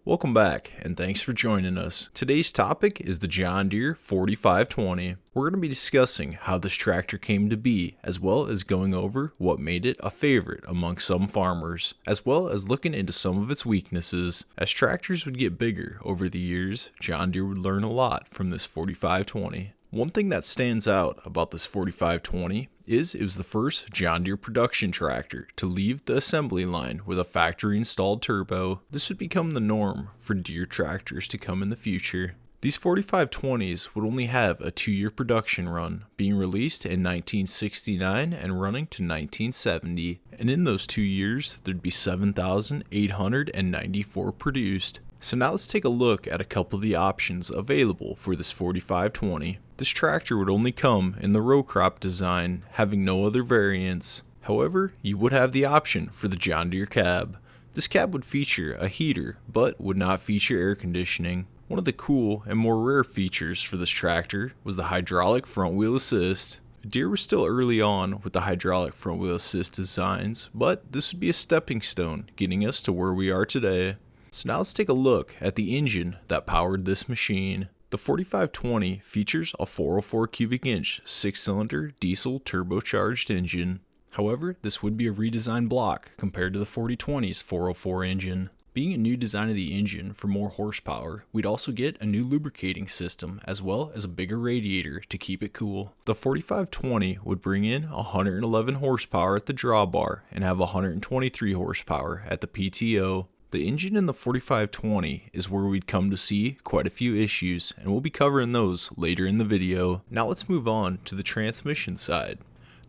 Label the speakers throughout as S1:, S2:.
S1: Welcome back, and thanks for joining us. Today's topic is the John Deere 4520. We're going to be discussing how this tractor came to be, as well as going over what made it a favorite among some farmers, as well as looking into some of its weaknesses. As tractors would get bigger over the years, John Deere would learn a lot from this 4520. One thing that stands out about this 4520 is it was the first John Deere production tractor to leave the assembly line with a factory installed turbo. This would become the norm for Deere tractors to come in the future. These 4520s would only have a 2-year production run, being released in 1969 and running to 1970. And in those 2 years, there'd be 7,894 produced. So now let's take a look at a couple of the options available for this 4520. This tractor would only come in the row crop design, having no other variants. However, you would have the option for the John Deere cab. This cab would feature a heater, but would not feature air conditioning. One of the cool and more rare features for this tractor was the hydraulic front wheel assist. Deere was still early on with the hydraulic front wheel assist designs, but this would be a stepping stone getting us to where we are today. So now let's take a look at the engine that powered this machine. The 4520 features a 404 cubic inch 6-cylinder diesel turbocharged engine. However, this would be a redesigned block compared to the 4020's 404 engine. Being a new design of the engine for more horsepower, we'd also get a new lubricating system as well as a bigger radiator to keep it cool. The 4520 would bring in 111 horsepower at the drawbar and have 123 horsepower at the PTO. The engine in the 4520 is where we'd come to see quite a few issues, and we'll be covering those later in the video. Now let's move on to the transmission side.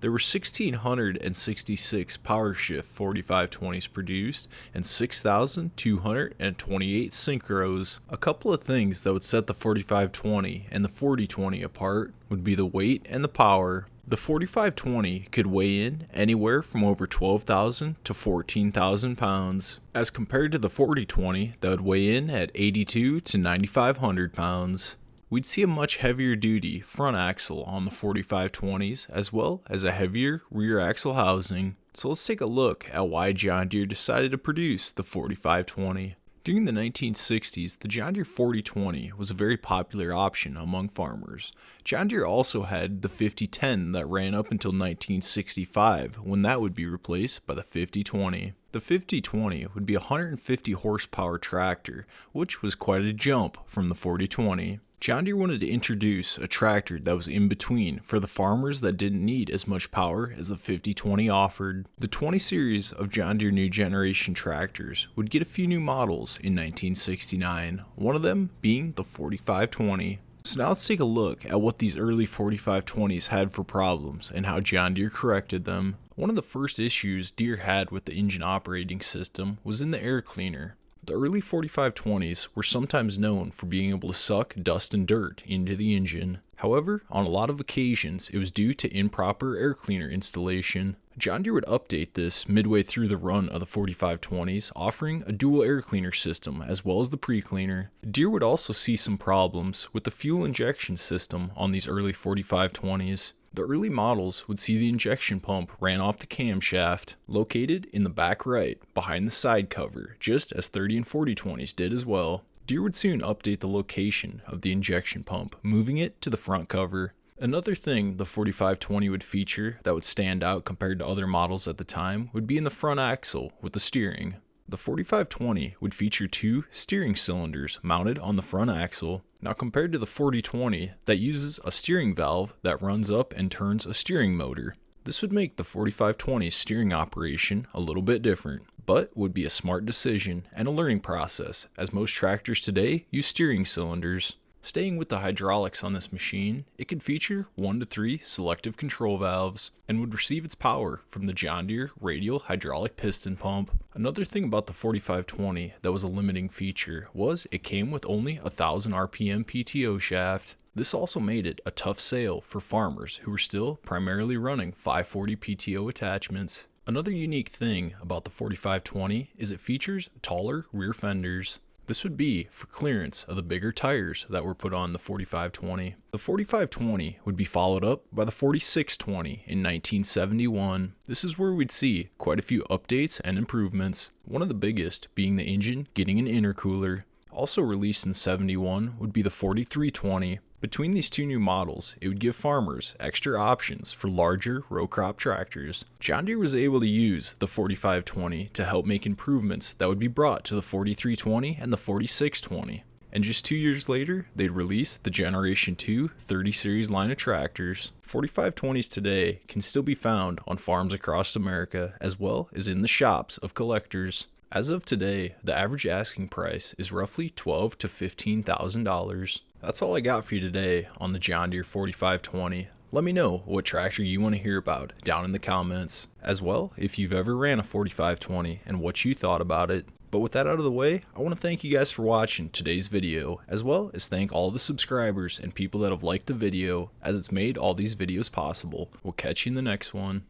S1: There were 1,666 power shift 4520s produced and 6,228 synchros. A couple of things that would set the 4520 and the 4020 apart would be the weight and the power. The 4520 could weigh in anywhere from over 12,000 to 14,000 pounds, as compared to the 4020 that would weigh in at 82 to 9,500 pounds. We'd see a much heavier duty front axle on the 4520s, as well as a heavier rear axle housing. So let's take a look at why John Deere decided to produce the 4520. During the 1960s, the John Deere 4020 was a very popular option among farmers. John Deere also had the 5010 that ran up until 1965, when that would be replaced by the 5020. The 5020 would be a 150 horsepower tractor, which was quite a jump from the 4020. John Deere wanted to introduce a tractor that was in between for the farmers that didn't need as much power as the 5020 offered. The 20 series of John Deere new generation tractors would get a few new models in 1969, one of them being the 4520. So now let's take a look at what these early 4520s had for problems and how John Deere corrected them. One of the first issues Deere had with the engine operating system was in the air cleaner. The early 4520s were sometimes known for being able to suck dust and dirt into the engine. However, on a lot of occasions, it was due to improper air cleaner installation. John Deere would update this midway through the run of the 4520s, offering a dual air cleaner system as well as the pre-cleaner. Deere would also see some problems with the fuel injection system on these early 4520s. The early models would see the injection pump ran off the camshaft, located in the back right, behind the side cover, just as 30 and 4020s did as well. Deere would soon update the location of the injection pump, moving it to the front cover. Another thing the 4520 would feature that would stand out compared to other models at the time would be in the front axle with the steering. The 4520 would feature 2 steering cylinders mounted on the front axle. Now compared to the 4020 that uses a steering valve that runs up and turns a steering motor. This would make the 4520's steering operation a little bit different, but would be a smart decision and a learning process, as most tractors today use steering cylinders. Staying with the hydraulics on this machine, it could feature 1 to 3 selective control valves and would receive its power from the John Deere radial hydraulic piston pump. Another thing about the 4520 that was a limiting feature was it came with only a 1000 RPM PTO shaft. This also made it a tough sale for farmers who were still primarily running 540 PTO attachments. Another unique thing about the 4520 is it features taller rear fenders. This would be for clearance of the bigger tires that were put on the 4520. The 4520 would be followed up by the 4620 in 1971. This is where we'd see quite a few updates and improvements, one of the biggest being the engine getting an intercooler. Also released in 71 would be the 4320. Between these two new models, it would give farmers extra options for larger row crop tractors. John Deere was able to use the 4520 to help make improvements that would be brought to the 4320 and the 4620. And just 2 years later, they'd release the Generation 2 30 Series line of tractors. 4520s today can still be found on farms across America, as well as in the shops of collectors. As of today, the average asking price is roughly $12,000 to $15,000. That's all I got for you today on the John Deere 4520. Let me know what tractor you want to hear about down in the comments. As well, if you've ever ran a 4520 and what you thought about it. But with that out of the way, I want to thank you guys for watching today's video, as well as thank all the subscribers and people that have liked the video, as it's made all these videos possible. We'll catch you in the next one.